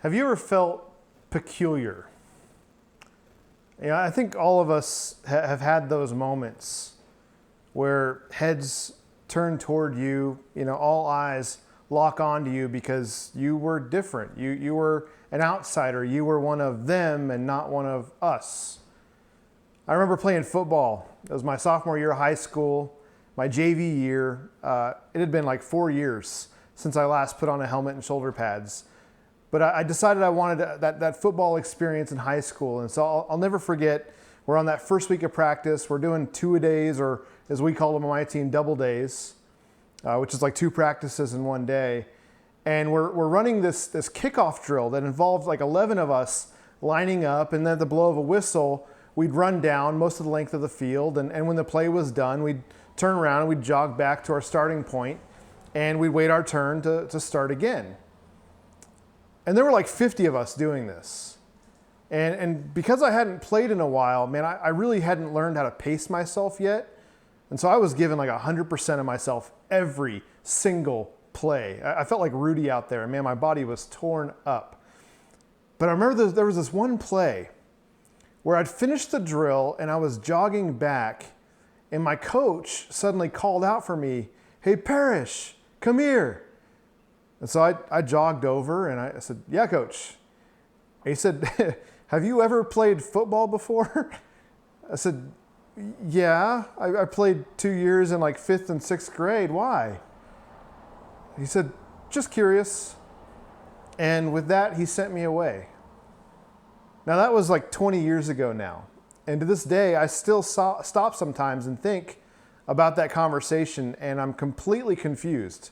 Have you ever felt peculiar? I think all of us have had those moments where heads turn toward you, all eyes lock onto you because you were different. You were an outsider. You were one of them and not one of us. I remember playing football. It was my sophomore year of high school, my JV year. It had been like 4 years since I last put on a helmet and shoulder pads. But I decided I wanted that football experience in high school. And so I'll never forget, we're on that first week of practice. We're doing two-a-days, or as we call them on my team, double days, which is like 2 practices in 1 day. And we're running this kickoff drill that involved like 11 of us lining up. And then at the blow of a whistle, we'd run down most of the length of the field. And when the play was done, we'd turn around and we'd jog back to our starting point. And we'd wait our turn to start again. And there were like 50 of us doing this. And because I hadn't played in a while, man, I really hadn't learned how to pace myself yet. And so I was given like 100% of myself every single play. I felt like Rudy out there. Man, my body was torn up. But I remember there was this one play where I'd finished the drill and I was jogging back, and my coach suddenly called out for me, "Hey, Parrish, come here." And so I jogged over and I said, "Yeah, coach." And he said, "Have you ever played football before?" I said, "Yeah, I played 2 years in like 5th and 6th grade. Why?" He said, "Just curious." And with that, he sent me away. Now that was like 20 years ago now. And to this day, I still stop sometimes and think about that conversation, and I'm completely confused.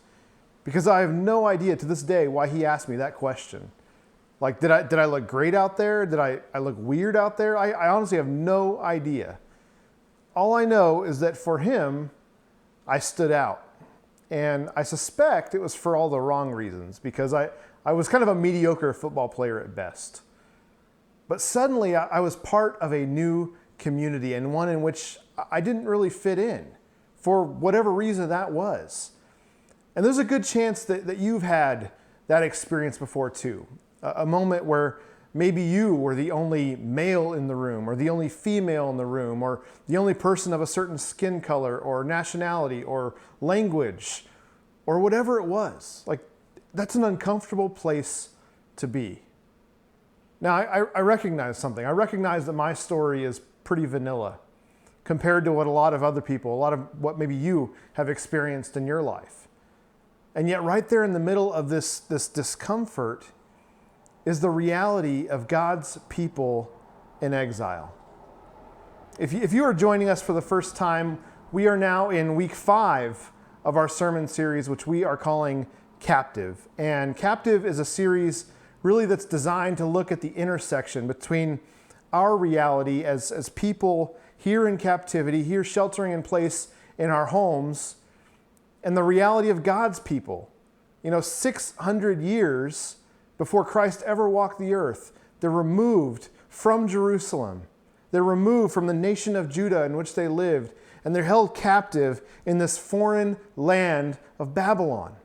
Because I have no idea to this day why he asked me that question. Like, did I look great out there? Did I look weird out there? I honestly have no idea. All I know is that for him, I stood out. And I suspect it was for all the wrong reasons, because I was kind of a mediocre football player at best. But suddenly I was part of a new community, and one in which I didn't really fit in, for whatever reason that was. And there's a good chance that you've had that experience before too. A moment where maybe you were the only male in the room, or the only female in the room, or the only person of a certain skin color or nationality or language or whatever it was. Like, that's an uncomfortable place to be. Now, I recognize something. I recognize that my story is pretty vanilla compared to what a lot of other people, a lot of what maybe you have experienced in your life. And yet right there in the middle of this discomfort is the reality of God's people in exile. If you are joining us for the first time, we are now in week 5 of our sermon series, which we are calling Captive. And Captive is a series really that's designed to look at the intersection between our reality as people here in captivity, here sheltering in place in our homes, and the reality of God's people. 600 years before Christ ever walked the earth, they're removed from Jerusalem. They're removed from the nation of Judah in which they lived, and they're held captive in this foreign land of Babylon.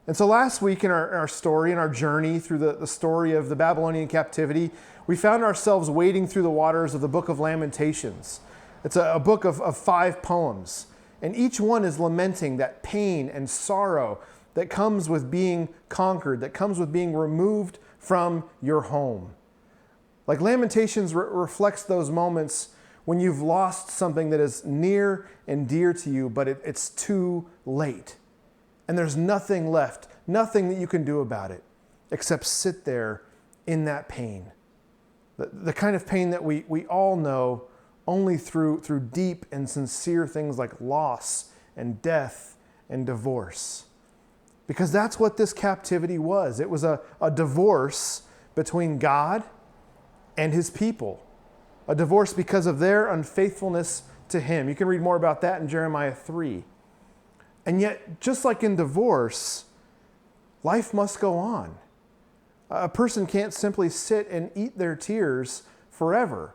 And so last week in our story, in our journey through the story of the Babylonian captivity, we found ourselves wading through the waters of the book of Lamentations. It's a book of 5 poems. And each one is lamenting that pain and sorrow that comes with being conquered, that comes with being removed from your home. Like Lamentations reflects those moments when you've lost something that is near and dear to you, but it's too late. And there's nothing left, nothing that you can do about it, except sit there in that pain. The kind of pain that we all know only through deep and sincere things like loss and death and divorce. Because that's what this captivity was. It was a divorce between God and his people. A divorce because of their unfaithfulness to him. You can read more about that in Jeremiah 3. And yet, just like in divorce, life must go on. A person can't simply sit and eat their tears forever.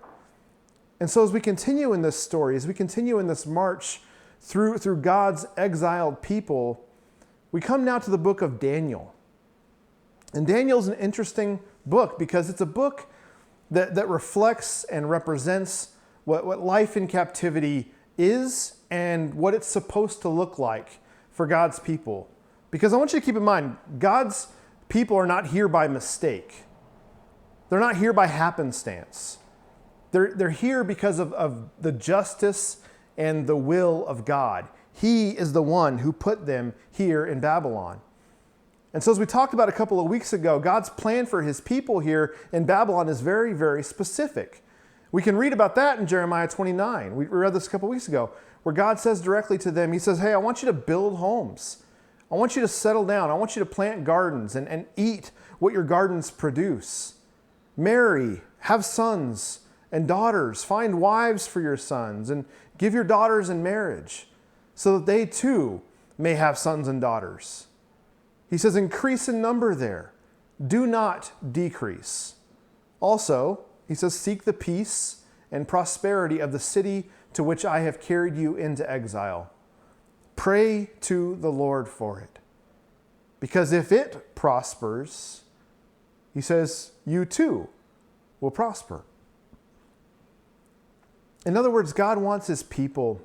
And so as we continue in this story, as we continue in this march through God's exiled people, we come now to the book of Daniel. And Daniel's an interesting book because it's a book that reflects and represents what life in captivity is and what it's supposed to look like for God's people. Because I want you to keep in mind, God's people are not here by mistake. They're not here by happenstance. They're here because of the justice and the will of God. He is the one who put them here in Babylon. And so as we talked about a couple of weeks ago, God's plan for his people here in Babylon is very, very specific. We can read about that in Jeremiah 29. We read this a couple of weeks ago, where God says directly to them, he says, hey, I want you to build homes. I want you to settle down. I want you to plant gardens and eat what your gardens produce. Marry, have sons and daughters. Find wives for your sons and give your daughters in marriage so that they too may have sons and daughters. He says, increase in number there. Do not decrease. Also, he says, seek the peace and prosperity of the city to which I have carried you into exile. Pray to the Lord for it. Because if it prospers, he says, you too will prosper. In other words, God wants his people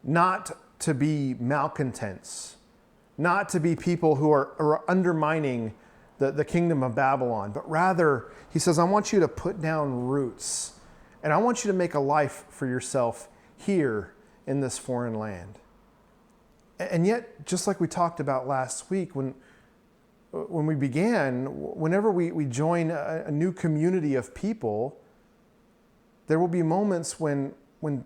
not to be malcontents, not to be people who are undermining the kingdom of Babylon, but rather, he says, I want you to put down roots, and I want you to make a life for yourself here in this foreign land. And yet, just like we talked about last week, when we began, whenever we join a new community of people, there will be moments when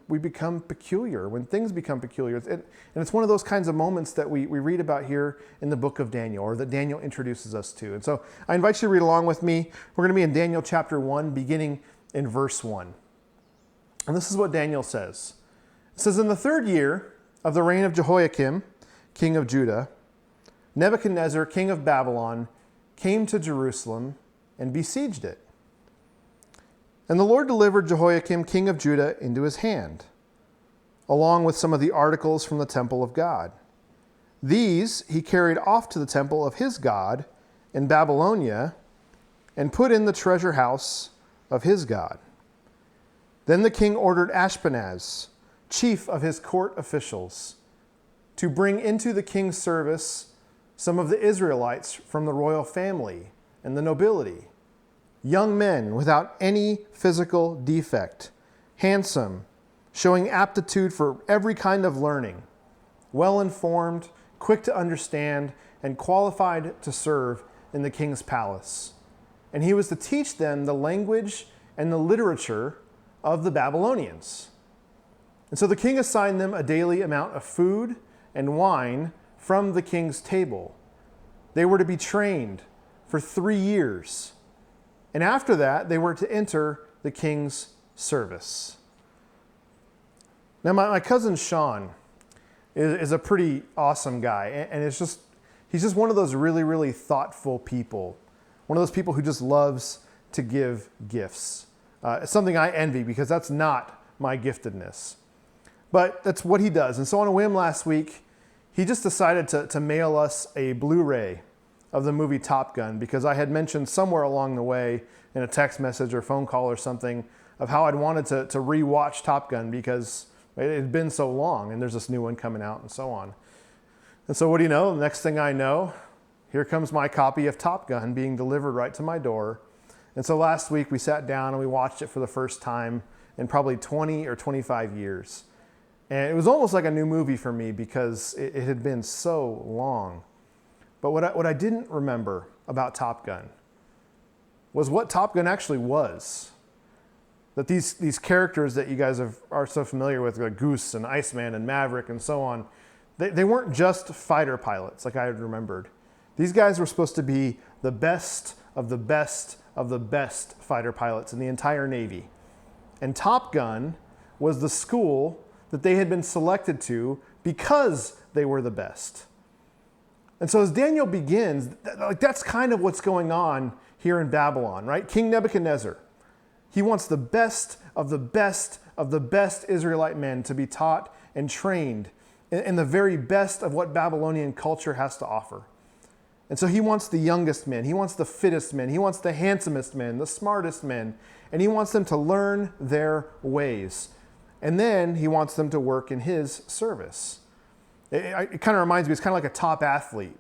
we become peculiar, when things become peculiar. And it's one of those kinds of moments that we read about here in the book of Daniel, or that Daniel introduces us to. And so I invite you to read along with me. We're going to be in Daniel chapter 1, beginning in verse 1. And this is what Daniel says. It says, in the 3rd year of the reign of Jehoiakim, king of Judah, Nebuchadnezzar, king of Babylon, came to Jerusalem and besieged it. And the Lord delivered Jehoiakim, king of Judah, into his hand, along with some of the articles from the temple of God. These he carried off to the temple of his God in Babylonia and put in the treasure house of his God. Then the king ordered Ashpenaz, chief of his court officials, to bring into the king's service some of the Israelites from the royal family and the nobility, young men without any physical defect, handsome, showing aptitude for every kind of learning, well-informed, quick to understand, and qualified to serve in the king's palace. And he was to teach them the language and the literature of the Babylonians. And so the king assigned them a daily amount of food and wine from the king's table. They were to be trained for 3 years. And after that, they were to enter the king's service. Now, my cousin Sean is a pretty awesome guy. And he's just one of those really, really thoughtful people. One of those people who just loves to give gifts. It's something I envy because that's not my giftedness. But that's what he does. And so on a whim last week, he just decided to mail us a Blu-ray of the movie Top Gun, because I had mentioned somewhere along the way in a text message or phone call or something of how I'd wanted to rewatch Top Gun because it had been so long and there's this new one coming out and so on. And so what do you know? The next thing I know, here comes my copy of Top Gun being delivered right to my door. And so last week we sat down and we watched it for the first time in probably 20 or 25 years. And it was almost like a new movie for me because it had been so long. But what I didn't remember about Top Gun was what Top Gun actually was. That these characters that you guys are so familiar with, like Goose and Iceman and Maverick and so on, they weren't just fighter pilots like I had remembered. These guys were supposed to be the best of the best of the best fighter pilots in the entire Navy. And Top Gun was the school that they had been selected to because they were the best. And so as Daniel begins, that's kind of what's going on here in Babylon, right? King Nebuchadnezzar, he wants the best of the best of the best Israelite men to be taught and trained in the very best of what Babylonian culture has to offer. And so he wants the youngest men, he wants the fittest men, he wants the handsomest men, the smartest men, and he wants them to learn their ways. And then he wants them to work in his service. It kind of reminds me, it's kind of like a top athlete.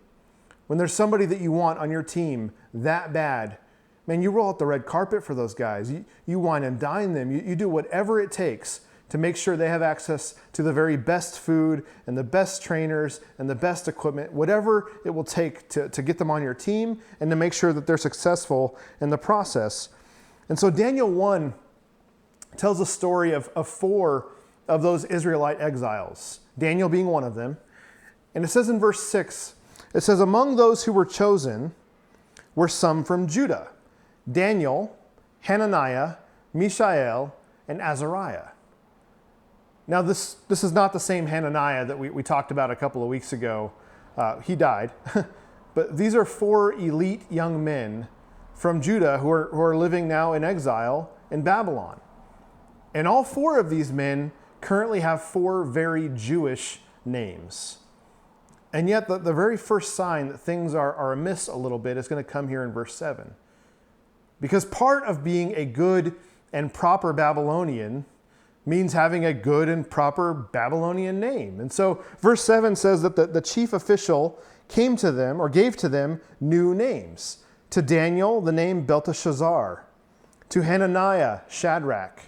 When there's somebody that you want on your team that bad, man, you roll out the red carpet for those guys. You wine and dine them. You do whatever it takes to make sure they have access to the very best food and the best trainers and the best equipment, whatever it will take to get them on your team and to make sure that they're successful in the process. And so Daniel 1 tells a story of 4 of those Israelite exiles, Daniel being one of them. And it says in verse 6, it says, among those who were chosen were some from Judah, Daniel, Hananiah, Mishael, and Azariah. Now, this is not the same Hananiah that we talked about a couple of weeks ago. He died. But these are 4 elite young men from Judah who are living now in exile in Babylon. And all 4 of these men currently have 4 very Jewish names. And yet the very first sign that things are amiss a little bit is going to come here in verse 7. Because part of being a good and proper Babylonian means having a good and proper Babylonian name. And so verse 7 says that the chief official came to them, or gave to them, new names. To Daniel, the name Belteshazzar. To Hananiah, Shadrach.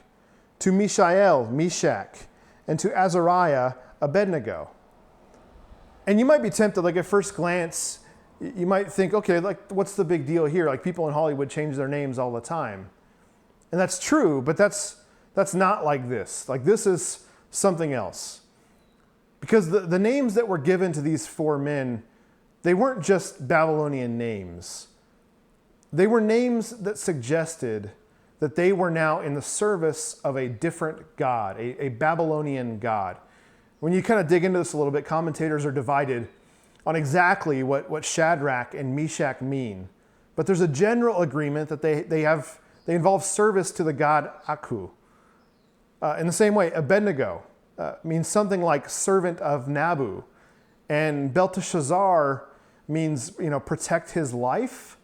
To Mishael, Meshach. And to Azariah, Abednego. And you might be tempted, like at first glance, you might think, okay, like what's the big deal here? Like people in Hollywood change their names all the time. And that's true, but that's not like this. Like this is something else. Because the names that were given to these 4 men, they weren't just Babylonian names. They were names that suggested that they were now in the service of a different god, a Babylonian god. When you kind of dig into this a little bit, commentators are divided on exactly what Shadrach and Meshach mean. But there's a general agreement that they involve service to the god Aku. In the same way, Abednego means something like servant of Nabu. And Belteshazzar means, protect his life.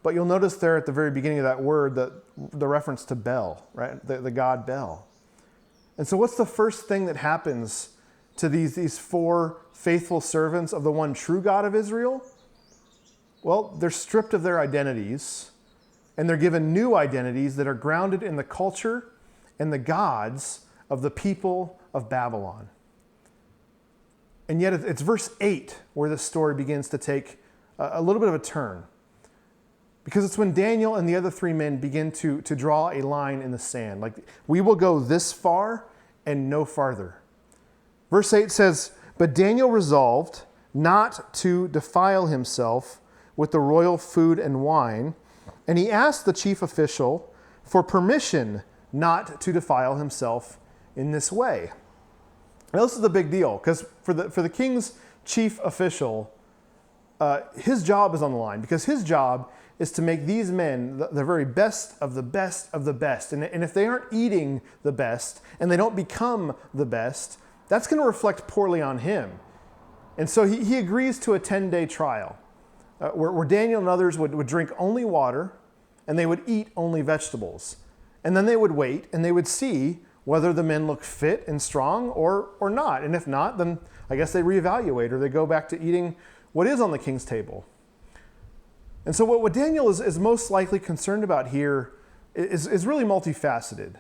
But you'll notice there at the very beginning of that word the reference to Bel, right? The god Bel. And so what's the first thing that happens to these 4 faithful servants of the one true God of Israel? Well, they're stripped of their identities and they're given new identities that are grounded in the culture and the gods of the people of Babylon. And yet it's verse 8 where this story begins to take a little bit of a turn. Because it's when Daniel and the other 3 men begin to draw a line in the sand. Like, we will go this far and no farther. Verse 8 says, but Daniel resolved not to defile himself with the royal food and wine, and he asked the chief official for permission not to defile himself in this way. Now, this is a big deal, because for the king's chief official, his job is on the line, because his job is to make these men the very best of the best of the best. And if they aren't eating the best and they don't become the best, that's going to reflect poorly on him. And so he agrees to a 10-day trial where Daniel and others would drink only water and they would eat only vegetables. And then they would wait and they would see whether the men look fit and strong or not. And if not, then I guess they reevaluate or they go back to eating what is on the king's table. And so what Daniel is most likely concerned about here is really multifaceted.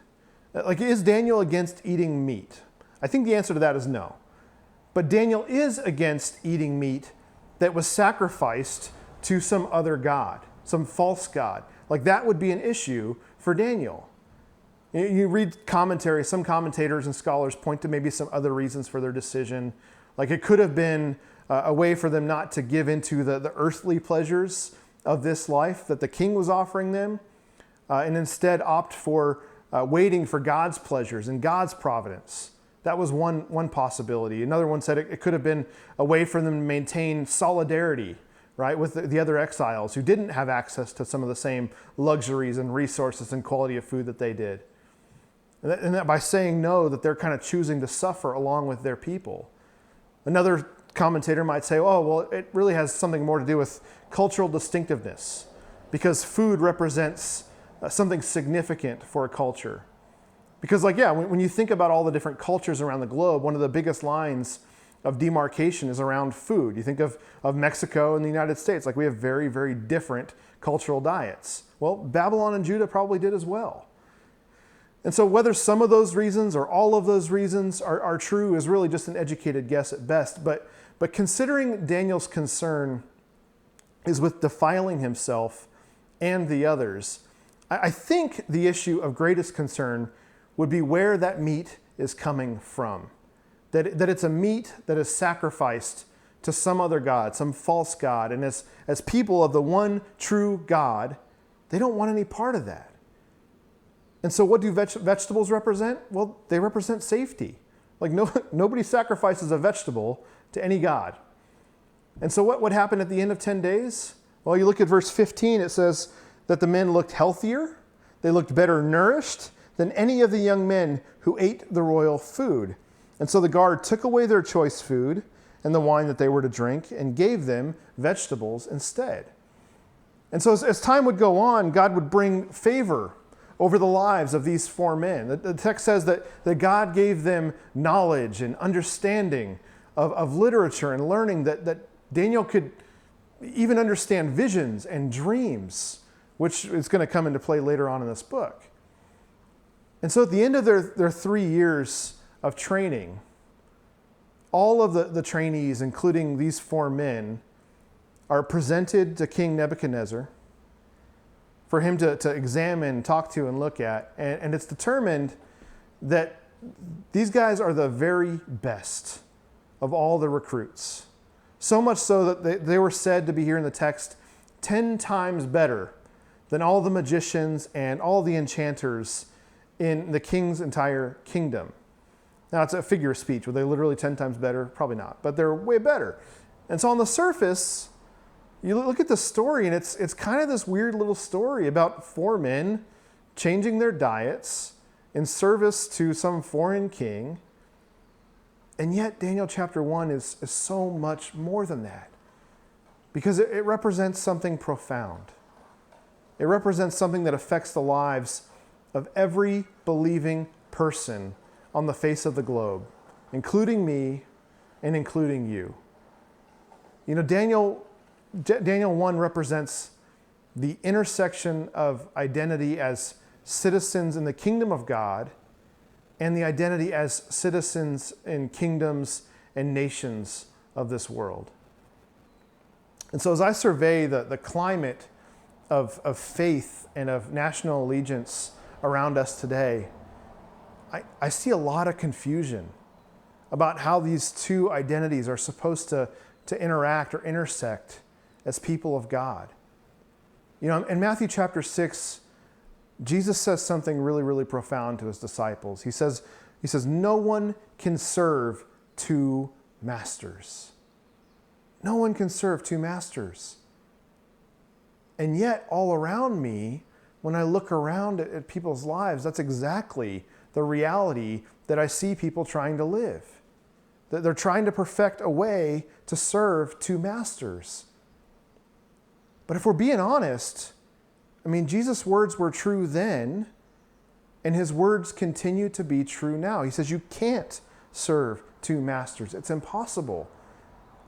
Like, is Daniel against eating meat? I think the answer to that is no. But Daniel is against eating meat that was sacrificed to some other god, some false god. Like, that would be an issue for Daniel. You read commentary, some commentators and scholars point to maybe some other reasons for their decision. Like, it could have been a way for them not to give into the earthly pleasures of this life that the king was offering them, and instead opt for waiting for God's pleasures and God's providence. That was one possibility. Another one said it could have been a way for them to maintain solidarity, right, with the other exiles who didn't have access to some of the same luxuries and resources and quality of food that they did. And that by saying no, that they're kind of choosing to suffer along with their people. Another commentator might say, oh, well, it really has something more to do with cultural distinctiveness, because food represents something significant for a culture. Because when you think about all the different cultures around the globe, one of the biggest lines of demarcation is around food. You think of Mexico and the United States, like we have very, very different cultural diets. Well, Babylon and Judah probably did as well. And so whether some of those reasons or all of those reasons are true is really just an educated guess at best. But considering Daniel's concern is with defiling himself and the others, I think the issue of greatest concern would be where that meat is coming from. That it's a meat that is sacrificed to some other god, some false god. And as people of the one true God, they don't want any part of that. And so what do vegetables represent? Well, they represent safety. Like nobody sacrifices a vegetable to any god. And so what happened at the end of 10 days? Well, you look at verse 15, it says that the men looked healthier, they looked better nourished than any of the young men who ate the royal food. And so the guard took away their choice food and the wine that they were to drink and gave them vegetables instead. And so as time would go on, God would bring favor over the lives of these 4 men. The text says that God gave them knowledge and understanding of literature and learning, that Daniel could even understand visions and dreams, which is going to come into play later on in this book. And so at the end of their 3 years of training, all of the trainees, including these 4 men, are presented to King Nebuchadnezzar for him to examine, talk to, and look at. And it's determined that these guys are the very best of all the recruits. So much so that they were said to be, here in the text, 10 times better than all the magicians and all the enchanters in the king's entire kingdom. Now, it's a figure of speech. Were they literally 10 times better? Probably not, but they're way better. And so on the surface, you look at the story, and it's kind of this weird little story about 4 men changing their diets in service to some foreign king. And yet, Daniel chapter 1 is so much more than that, because it represents something profound. It represents something that affects the lives of every believing person on the face of the globe, including me and including you. You know, Daniel 1 represents the intersection of identity as citizens in the kingdom of God and the identity as citizens in kingdoms and nations of this world. And so as I survey the climate of faith and of national allegiance around us today, I see a lot of confusion about how these 2 identities are supposed to interact or intersect as people of God. You know, in Matthew chapter 6, Jesus says something really, really profound to his disciples. He says, no one can serve 2 masters. No one can serve 2 masters. And yet, all around me, when I look around at people's lives, that's exactly the reality that I see people trying to live. That they're trying to perfect a way to serve 2 masters. But if we're being honest, I mean, Jesus' words were true then, and his words continue to be true now. He says you can't serve 2 masters. It's impossible.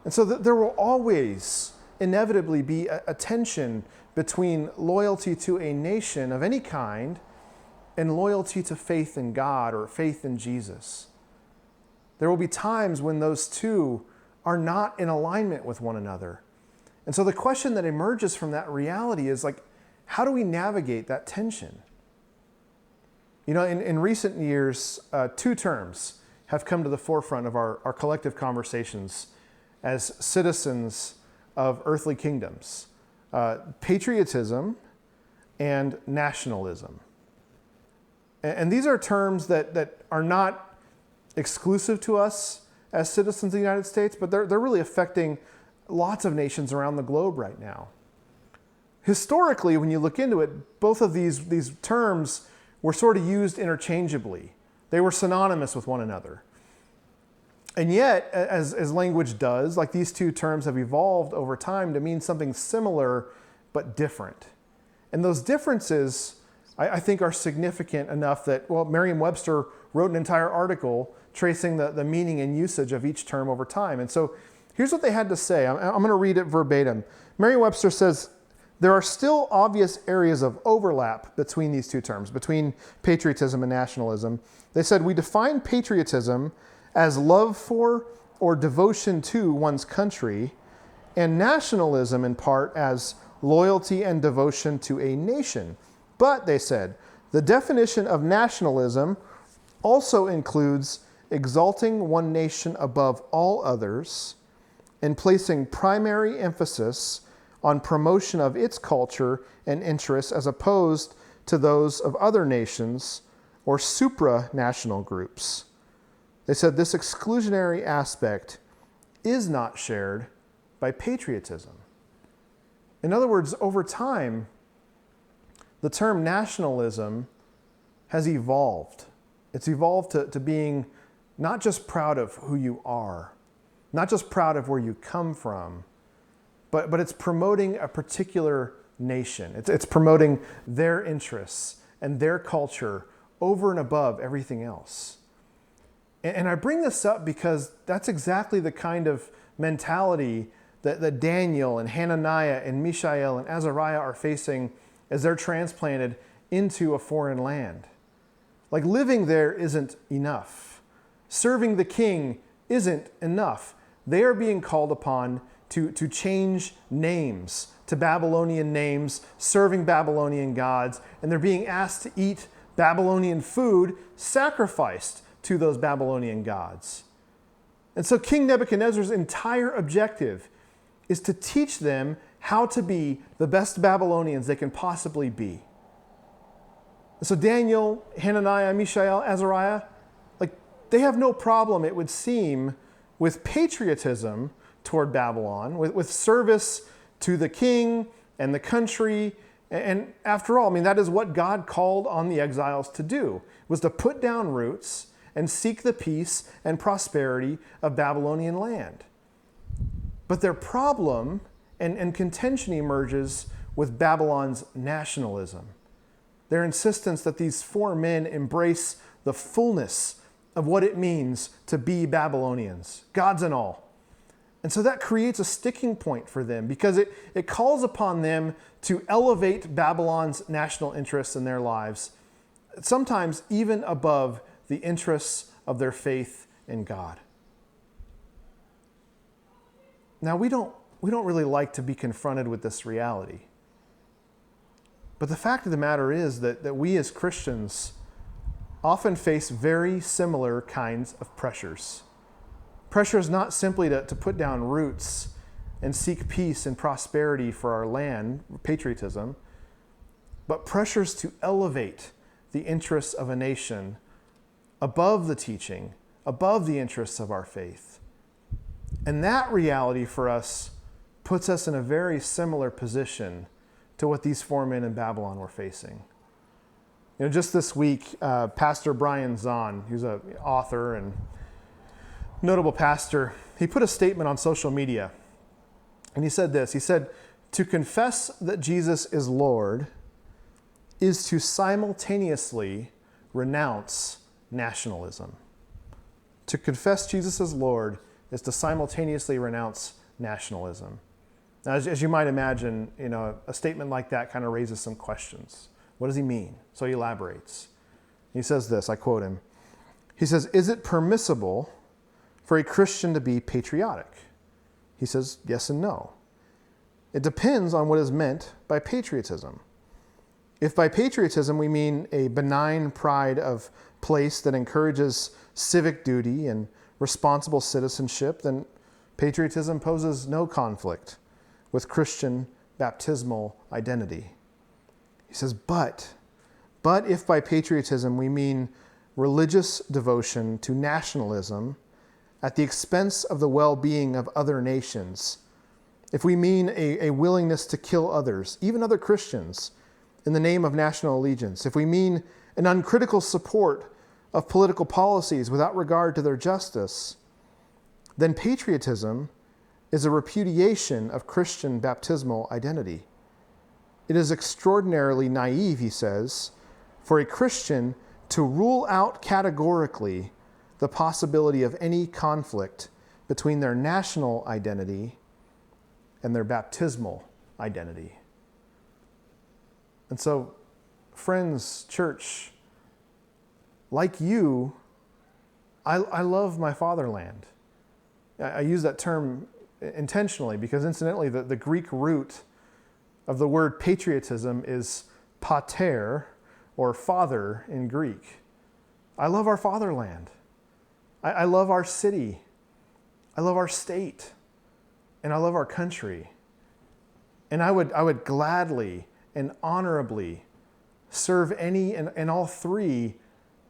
And so there will always inevitably be a tension between loyalty to a nation of any kind and loyalty to faith in God or faith in Jesus. There will be times when those 2 are not in alignment with one another. And so the question that emerges from that reality is, like, how do we navigate that tension? You know, in recent years, 2 terms have come to the forefront of our collective conversations as citizens of earthly kingdoms: patriotism and nationalism. And these are terms that are not exclusive to us as citizens of the United States, but they're really affecting lots of nations around the globe right now. Historically, when you look into it, both of these terms were sort of used interchangeably. They were synonymous with one another. And yet, as language does, like these two terms have evolved over time to mean something similar but different. And those differences, I think, are significant enough that, well, Merriam-Webster wrote an entire article tracing the meaning and usage of each term over time. And so here's what they had to say. I'm going to read it verbatim. Merriam-Webster says, there are still obvious areas of overlap between these two terms, between patriotism and nationalism. They said, we define patriotism as love for or devotion to one's country, and nationalism in part as loyalty and devotion to a nation. But, they said, the definition of nationalism also includes exalting one nation above all others and placing primary emphasis on promotion of its culture and interests as opposed to those of other nations or supranational groups. They said this exclusionary aspect is not shared by patriotism. In other words, over time, the term nationalism has evolved. It's evolved to being not just proud of who you are, not just proud of where you come from, but it's promoting a particular nation. It's promoting their interests and their culture over and above everything else. And I bring this up because that's exactly the kind of mentality that Daniel and Hananiah and Mishael and Azariah are facing as they're transplanted into a foreign land. Like, living there isn't enough. Serving the king isn't enough. They are being called upon to change names to Babylonian names, serving Babylonian gods, and they're being asked to eat Babylonian food sacrificed to those Babylonian gods. And so King Nebuchadnezzar's entire objective is to teach them how to be the best Babylonians they can possibly be. And so Daniel, Hananiah, Mishael, Azariah, they have no problem, it would seem, with patriotism toward Babylon, with service to the king and the country. And after all, that is what God called on the exiles to do, was to put down roots and seek the peace and prosperity of Babylonian land. But their problem and contention emerges with Babylon's nationalism, their insistence that these four men embrace the fullness of what it means to be Babylonians, gods and all. And so that creates a sticking point for them because it calls upon them to elevate Babylon's national interests in their lives, sometimes even above the interests of their faith in God. Now, we don't really like to be confronted with this reality. But the fact of the matter is that we as Christians often face very similar kinds of pressures. Pressure is not simply to put down roots and seek peace and prosperity for our land, patriotism, but pressures to elevate the interests of a nation above the teaching, above the interests of our faith. And that reality for us puts us in a very similar position to what these four men in Babylon were facing. Just this week, Pastor Brian Zahn, who's an author and notable pastor, he put a statement on social media. And he said this. He said, to confess that Jesus is Lord is to simultaneously renounce nationalism. To confess Jesus as Lord is to simultaneously renounce nationalism. Now, as you might imagine, a statement like that kind of raises some questions. What does he mean? So he elaborates. He says this, I quote him. He says, is it permissible for a Christian to be patriotic? He says, yes and no. It depends on what is meant by patriotism. If by patriotism we mean a benign pride of place that encourages civic duty and responsible citizenship, then patriotism poses no conflict with Christian baptismal identity. He says, but if by patriotism we mean religious devotion to nationalism at the expense of the well-being of other nations, if we mean a willingness to kill others, even other Christians, in the name of national allegiance, if we mean an uncritical support of political policies without regard to their justice, then patriotism is a repudiation of Christian baptismal identity. It is extraordinarily naive, he says, for a Christian to rule out categorically the possibility of any conflict between their national identity and their baptismal identity. And so, friends, church, like you, I love my fatherland. I use that term intentionally because, incidentally, the Greek root of the word patriotism is pater, or father in Greek. I love our fatherland. I love our city. I love our state. And I love our country. And I would gladly and honorably serve any and all three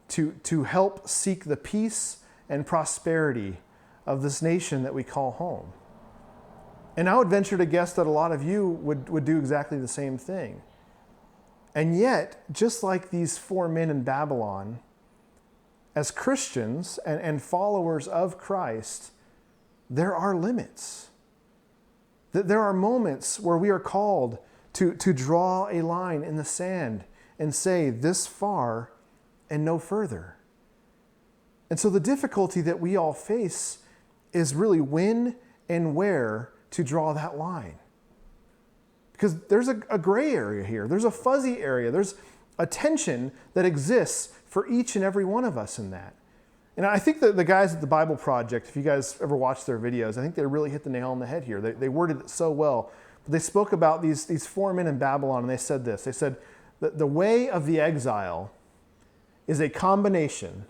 to help seek the peace and prosperity of this nation that we call home. And I would venture to guess that a lot of you would do exactly the same thing. And yet, just like these 4 men in Babylon, as Christians and followers of Christ, there are limits. There are moments where we are called to draw a line in the sand and say, this far and no further. And so the difficulty that we all face is really when and where to draw that line. Because there's a gray area here. There's a fuzzy area. There's a tension that exists for each and every one of us in that. And I think that the guys at the Bible Project, if you guys ever watch their videos, I think they really hit the nail on the head here. They worded it so well. But they spoke about these 4 men in Babylon, and they said this. They said that the way of the exile is a combination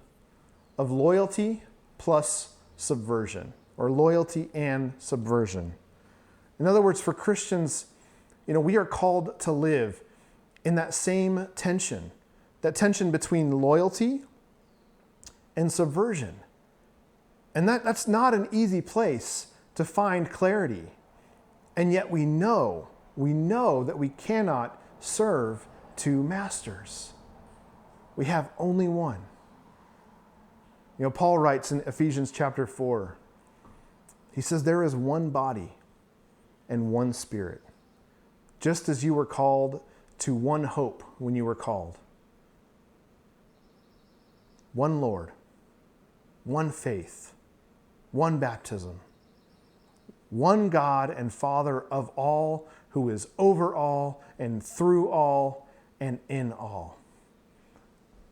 of loyalty plus subversion, or loyalty and subversion. In other words, for Christians, we are called to live in that same tension, that tension between loyalty and subversion. And that's not an easy place to find clarity. And yet we know that we cannot serve 2 masters. We have only one. Paul writes in Ephesians chapter 4, he says, there is one body and one spirit, just as you were called to one hope when you were called. One Lord, one faith, one baptism, one God and Father of all, who is over all and through all and in all.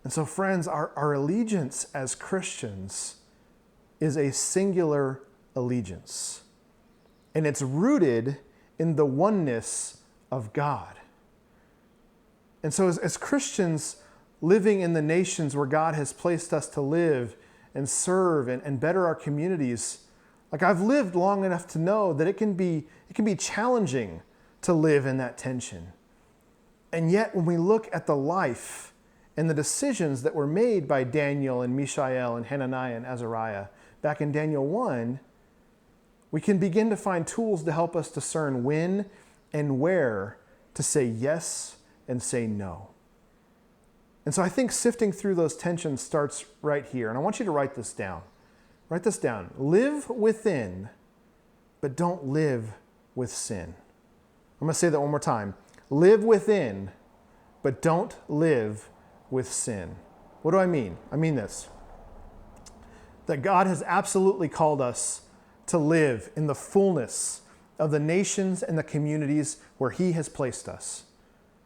And so, friends, our allegiance as Christians is a singular allegiance. And it's rooted in the oneness of God. And so as Christians living in the nations where God has placed us to live and serve and better our communities, like I've lived long enough to know that it can be challenging to live in that tension. And yet when we look at the life and the decisions that were made by Daniel and Mishael and Hananiah and Azariah back in Daniel 1, we can begin to find tools to help us discern when and where to say yes and say no. And so I think sifting through those tensions starts right here. And I want you to write this down. Write this down. Live within, but don't live with sin. I'm going to say that one more time. Live within, but don't live with sin. What do I mean? I mean this. That God has absolutely called us to live in the fullness of the nations and the communities where He has placed us.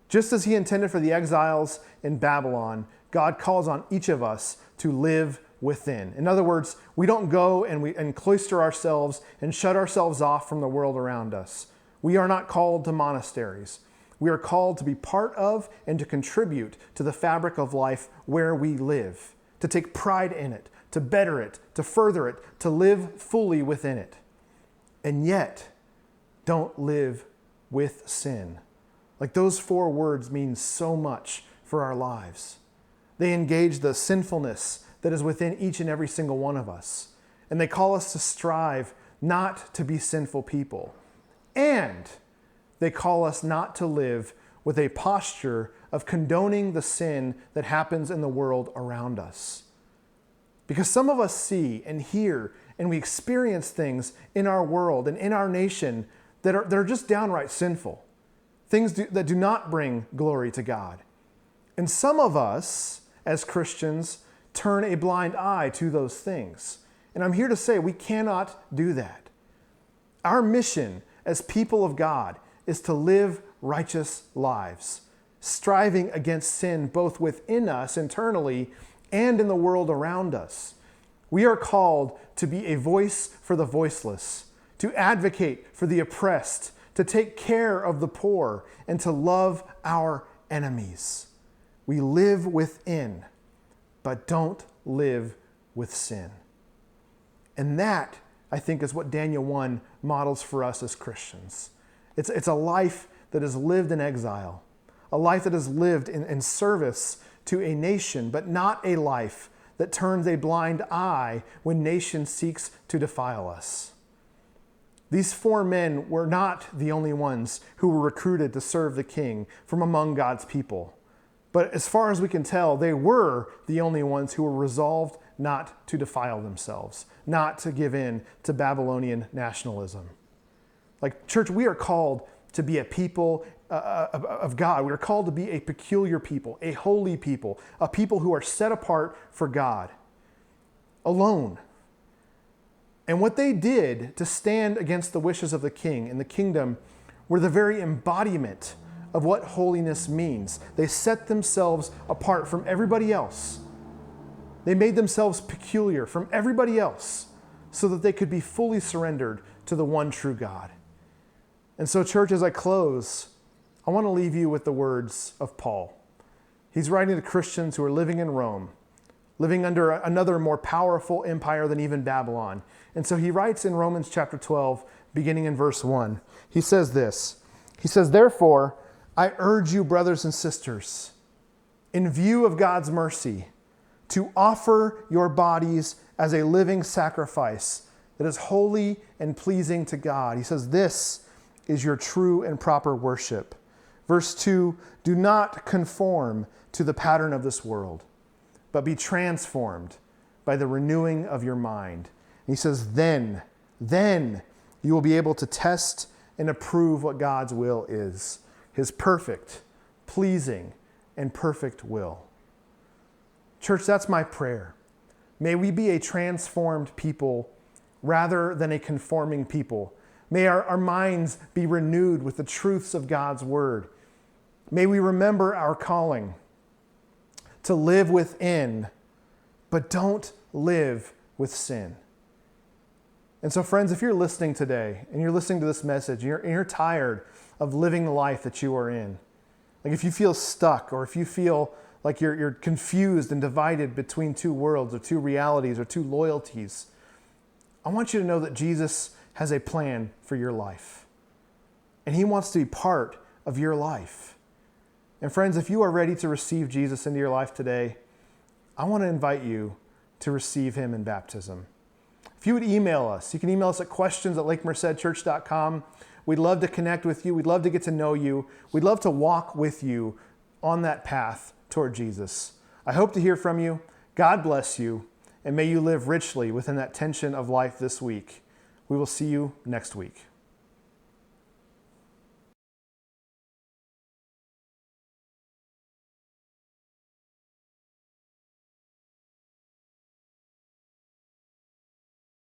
Just as He intended for the exiles in Babylon, God calls on each of us to live within. In other words, we don't go and cloister ourselves and shut ourselves off from the world around us. We are not called to monasteries. We are called to be part of and to contribute to the fabric of life where we live, to take pride in it, to better it, to further it, to live fully within it. And yet, don't live with sin. Like those 4 words mean so much for our lives. They engage the sinfulness that is within each and every single one of us. And they call us to strive not to be sinful people. And they call us not to live with a posture of condoning the sin that happens in the world around us. Because some of us see and hear and we experience things in our world and in our nation that are just downright sinful, things that do not bring glory to God. And some of us, as Christians, turn a blind eye to those things. And I'm here to say we cannot do that. Our mission as people of God is to live righteous lives, striving against sin both within us internally and in the world around us. We are called to be a voice for the voiceless, to advocate for the oppressed, to take care of the poor, and to love our enemies. We live within, but don't live with sin. And that, I think, is what Daniel 1 models for us as Christians. It's a life that is lived in exile, a life that is lived in service to a nation, but not a life that turns a blind eye when nation seeks to defile us. These 4 men were not the only ones who were recruited to serve the king from among God's people. But as far as we can tell, they were the only ones who were resolved not to defile themselves, not to give in to Babylonian nationalism. Like, church, we are called to be a people of God. We are called to be a peculiar people, a holy people, a people who are set apart for God, alone. And what they did to stand against the wishes of the king and the kingdom were the very embodiment of what holiness means. They set themselves apart from everybody else. They made themselves peculiar from everybody else so that they could be fully surrendered to the one true God. And so, church, as I close, I want to leave you with the words of Paul. He's writing to Christians who are living in Rome, living under another more powerful empire than even Babylon. And so he writes in Romans chapter 12, beginning in verse 1, he says this. He says, "Therefore, I urge you, brothers and sisters, in view of God's mercy, to offer your bodies as a living sacrifice that is holy and pleasing to God." He says, "This is your true and proper worship." Verse 2, "Do not conform to the pattern of this world, but be transformed by the renewing of your mind." And he says, then you will be able to test and approve what God's will is, his perfect, pleasing, and perfect will. Church, that's my prayer. May we be a transformed people rather than a conforming people. May our minds be renewed with the truths of God's word. May we remember our calling to live within, but don't live with sin. And so, friends, if you're listening today and you're listening to this message and you're tired of living the life that you are in, like if you feel stuck or if you feel like you're confused and divided between two worlds or two realities or two loyalties, I want you to know that Jesus has a plan for your life. And he wants to be part of your life. And friends, if you are ready to receive Jesus into your life today, I want to invite you to receive him in baptism. If you would email us, you can email us at questions@lakemercedchurch.com. We'd love to connect with you. We'd love to get to know you. We'd love to walk with you on that path toward Jesus. I hope to hear from you. God bless you, and may you live richly within that tension of life this week. We will see you next week.